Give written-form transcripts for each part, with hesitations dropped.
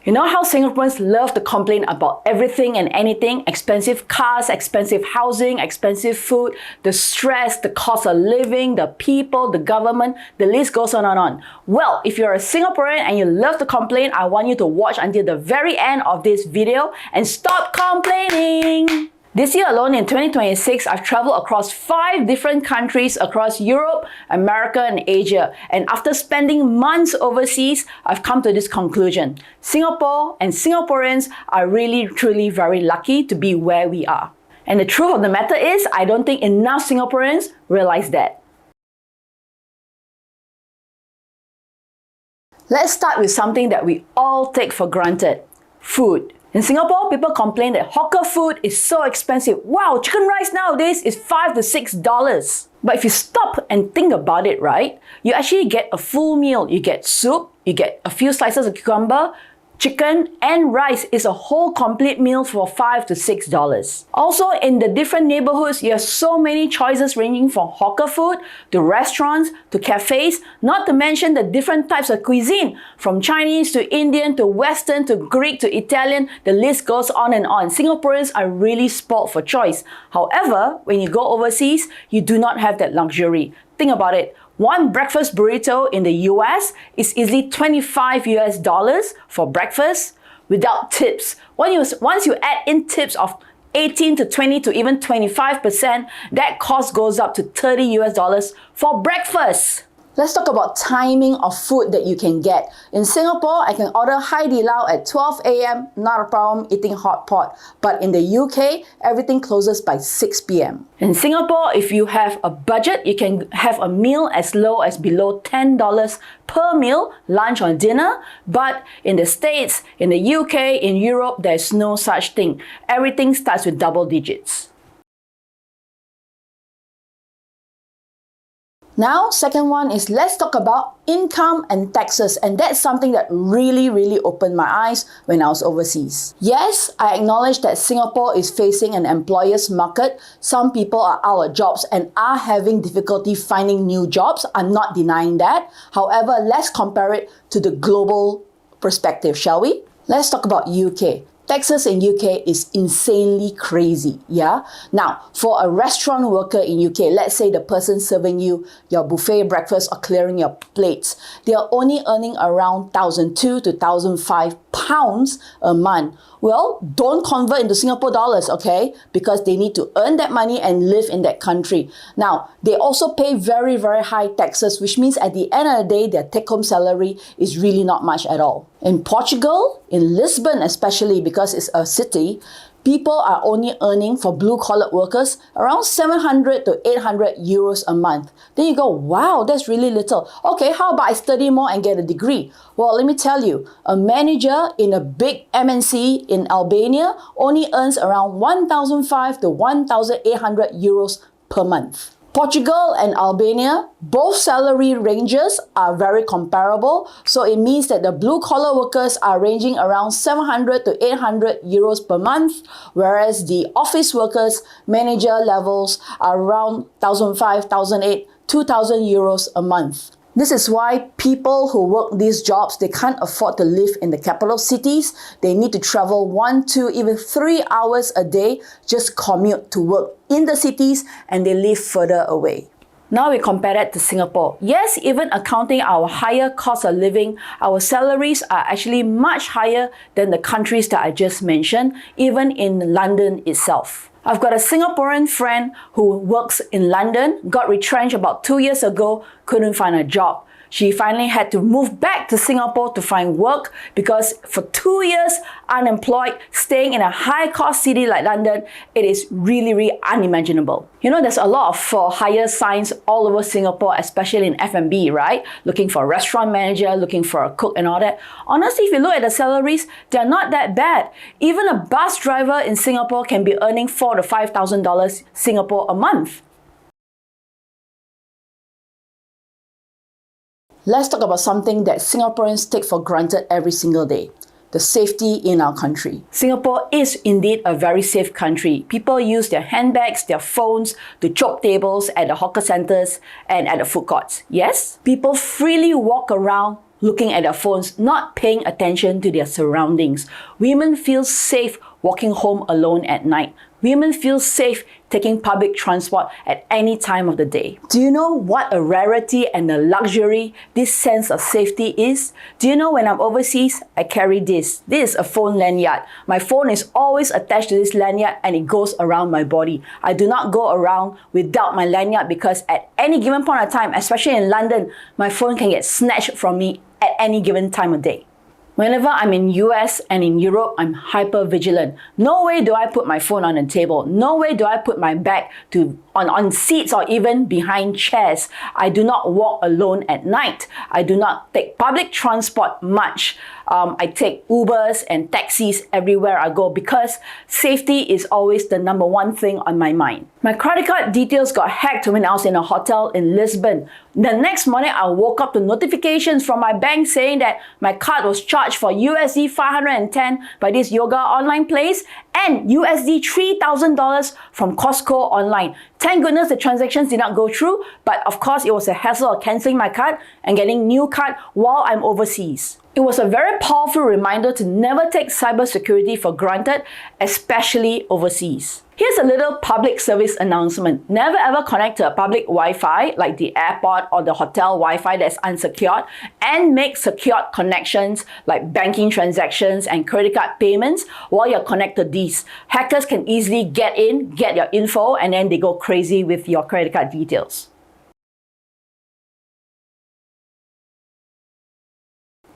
You know how Singaporeans love to complain about everything and anything? Expensive cars, expensive housing, expensive food, the stress, the cost of living, the people, the government, the list goes on and on. Well, if you're a Singaporean and you love to complain, I want you to watch until the very end of this video and stop complaining! This year alone, in 2026, I've traveled across 5 different countries across Europe, America, and Asia. And after spending months overseas, I've come to this conclusion. Singapore and Singaporeans are really, truly very lucky to be where we are. And the truth of the matter is, I don't think enough Singaporeans realize that. Let's start with something that we all take for granted: food. In Singapore, people complain that hawker food is so expensive. Wow, chicken rice nowadays is $5 to $6. But if you stop and think about it, right, you actually get a full meal. You get soup, you get a few slices of cucumber, chicken, and rice. Is a whole complete meal for $5 to $6. Also, in the different neighborhoods, you have so many choices ranging from hawker food to restaurants to cafes, not to mention the different types of cuisine, from Chinese to Indian to Western to Greek to Italian. The list goes on and on. Singaporeans are really spoiled for choice. However, when you go overseas, you do not have that luxury. Think about it. One breakfast burrito in the US is easily $25 for breakfast without tips. Once you add in tips of 18 to 20 to even 25%, that cost goes up to $30 for breakfast. Let's talk about timing of food that you can get. In Singapore, I can order Hai Di Lao at 12 AM, not a problem eating hot pot. But in the UK, everything closes by 6 PM. In Singapore, if you have a budget, you can have a meal as low as below $10 per meal, lunch or dinner. But in the States, in the UK, in Europe, there's no such thing. Everything starts with double digits. Now, second one is let's talk about income and taxes, and that's something that really opened my eyes when I was overseas. Yes, I acknowledge that Singapore is facing an employer's market. Some people are out of jobs and are having difficulty finding new jobs. I'm not denying that. However, let's compare it to the global perspective, shall we? Let's talk about UK. Taxes in UK is insanely crazy, yeah? Now, for a restaurant worker in UK, let's say the person serving you your buffet breakfast or clearing your plates, they are only earning around £1,200 to £1,500 a month. Well, don't convert into Singapore dollars, okay? Because they need to earn that money and live in that country. Now, they also pay very high taxes, which means at the end of the day, their take-home salary is really not much at all. In Portugal, in Lisbon especially, because it's a city, people are only earning, for blue-collar workers, around 700 to 800 euros a month. Then you go, wow, that's really little. Okay, how about I study more and get a degree? Well, let me tell you, a manager in a big MNC in Albania only earns around 1,500 to 1,800 euros per month. Portugal and Albania, both salary ranges are very comparable, so it means that the blue-collar workers are ranging around 700 to 800 euros per month, whereas the office workers, manager levels, are around 1,500, 1,800, 2,000 euros a month. This is why people who work these jobs, they can't afford to live in the capital cities. They need to travel 1, 2, even 3 hours a day, just commute to work in the cities, and they live further away. Now we compare that to Singapore. Yes, even accounting our higher cost of living, our salaries are actually much higher than the countries that I just mentioned, even in London itself. I've got a Singaporean friend who works in London, got retrenched about 2 years ago, couldn't find a job. She finally had to move back to Singapore to find work because for 2 years, unemployed, staying in a high-cost city like London, it is really unimaginable. You know, there's a lot of for hire signs all over Singapore, especially in F&B, right? Looking for a restaurant manager, looking for a cook and all that. Honestly, if you look at the salaries, they're not that bad. Even a bus driver in Singapore can be earning $4,000 to $5,000 Singapore a month. Let's talk about something that Singaporeans take for granted every single day: the safety in our country. Singapore is indeed a very safe country. People use their handbags, their phones to chop tables at the hawker centers and at the food courts. Yes, people freely walk around looking at their phones, not paying attention to their surroundings. Women feel safe walking home alone at night. Women feel safe taking public transport at any time of the day. Do you know what a rarity and a luxury this sense of safety is? Do you know when I'm overseas, I carry this. This is a phone lanyard. My phone is always attached to this lanyard and it goes around my body. I do not go around without my lanyard because at any given point of time, especially in London, my phone can get snatched from me at any given time of day. Whenever I'm in US and in Europe, I'm hyper vigilant. No way do I put my phone on the table. No way do I put my bag on seats or even behind chairs. I do not walk alone at night. I do not take public transport much. I take Ubers and taxis everywhere I go because safety is always the number one thing on my mind. My credit card details got hacked when I was in a hotel in Lisbon. The next morning, I woke up to notifications from my bank saying that my card was charged for USD 510 by this yoga online place and USD $3,000 from Costco online. Thank goodness the transactions did not go through, but of course it was a hassle of cancelling my card and getting new card while I'm overseas. It was a very powerful reminder to never take cybersecurity for granted, especially overseas. Here's a little public service announcement. Never ever connect to a public Wi-Fi like the airport or the hotel Wi-Fi that's unsecured, and make secured connections like banking transactions and credit card payments while you're connected to these. Hackers can easily get in, get your info, and then they go crazy with your credit card details.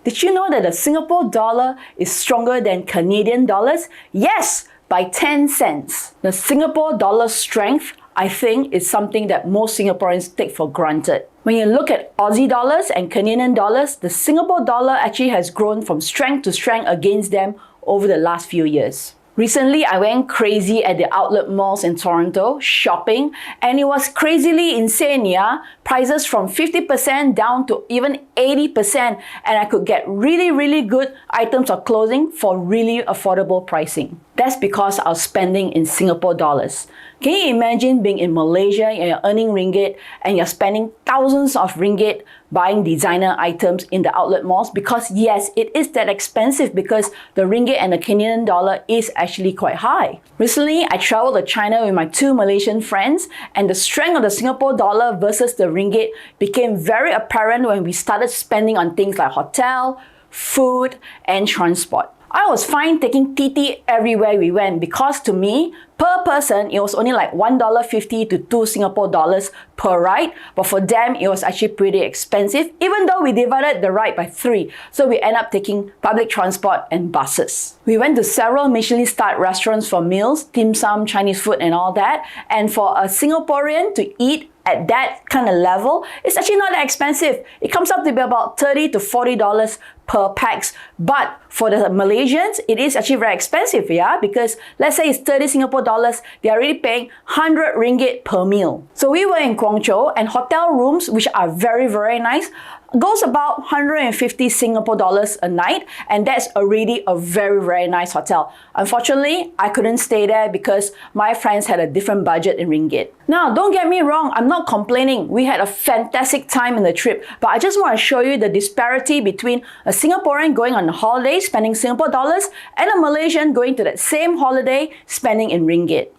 Did you know that the Singapore dollar is stronger than Canadian dollars? Yes, by 10 cents. The Singapore dollar's strength, I think, is something that most Singaporeans take for granted. When you look at Aussie dollars and Canadian dollars, the Singapore dollar actually has grown from strength to strength against them over the last few years. Recently, I went crazy at the outlet malls in Toronto, shopping, and it was crazily insane, yeah? Prices from 50% down to even 80%, and I could get really good items of clothing for really affordable pricing. That's because I was spending in Singapore dollars. Can you imagine being in Malaysia and you're earning ringgit and you're spending thousands of ringgit buying designer items in the outlet malls? Because yes, it is that expensive because the ringgit and the Canadian dollar is actually quite high. Recently, I traveled to China with my two Malaysian friends, and the strength of the Singapore dollar versus the ringgit became very apparent when we started spending on things like hotel, food, and transport. I was fine taking TT everywhere we went because to me, per person, it was only like $1.50 to 2 Singapore dollars per ride. But for them, it was actually pretty expensive, even though we divided the ride by 3. So we end up taking public transport and buses. We went to several Michelin-starred restaurants for meals, dim sum, Chinese food and all that. And for a Singaporean to eat at that kind of level, it's actually not that expensive. It comes up to be about $30 to $40 per pax. But for the Malaysians, it is actually very expensive, yeah? Because let's say it's 30 Singapore dollars, they're already paying 100 ringgit per meal. So we were in Guangzhou, and hotel rooms, which are very nice, goes about 150 Singapore dollars a night, and that's already a very nice hotel. Unfortunately, I couldn't stay there because my friends had a different budget in ringgit. Now, don't get me wrong, I'm not complaining. We had a fantastic time in the trip, but I just want to show you the disparity between a Singaporean going on a holiday spending Singapore dollars and a Malaysian going to that same holiday spending in ringgit.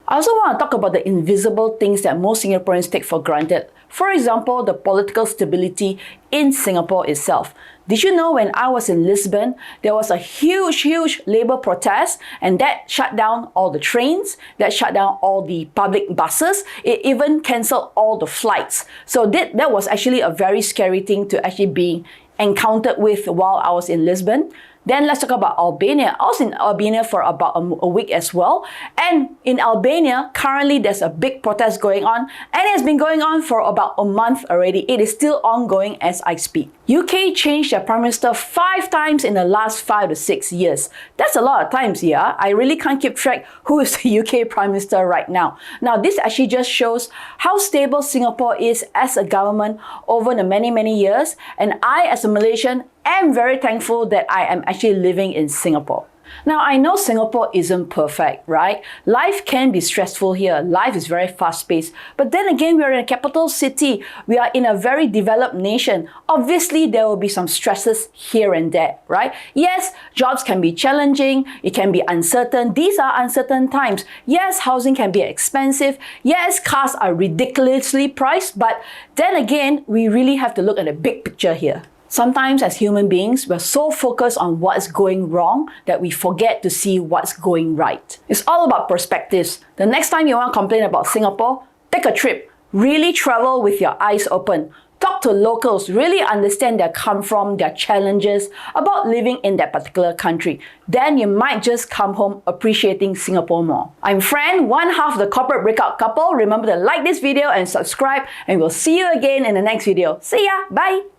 I also want to talk about the invisible things that most Singaporeans take for granted. For example, the political stability in Singapore itself. Did you know when I was in Lisbon, there was a huge labor protest, and that shut down all the trains, that shut down all the public buses, it even cancelled all the flights. So that was actually a very scary thing to actually be encountered with while I was in Lisbon. Then let's talk about Albania. I was in Albania for about a week as well. And in Albania, currently there's a big protest going on, and it's been going on for about a month already. It is still ongoing as I speak. UK changed their Prime Minister 5 times in the last 5 to 6 years. That's a lot of times, yeah? I really can't keep track who is the UK Prime Minister right now. Now, this actually just shows how stable Singapore is as a government over the many years. And I, as a Malaysian, am very thankful that I am actually living in Singapore. Now, I know Singapore isn't perfect, right? Life can be stressful here. Life is very fast-paced. But then again, we are in a capital city. We are in a very developed nation. Obviously, there will be some stresses here and there, right? Yes, jobs can be challenging. It can be uncertain. These are uncertain times. Yes, housing can be expensive. Yes, cars are ridiculously priced. But then again, we really have to look at the big picture here. Sometimes as human beings, we're so focused on what's going wrong that we forget to see what's going right. It's all about perspectives. The next time you want to complain about Singapore, take a trip. Really travel with your eyes open. Talk to locals, really understand their come from, their challenges about living in that particular country. Then you might just come home appreciating Singapore more. I'm Fran, one half of the Corporate Breakout Couple. Remember to like this video and subscribe, and we'll see you again in the next video. See ya! Bye!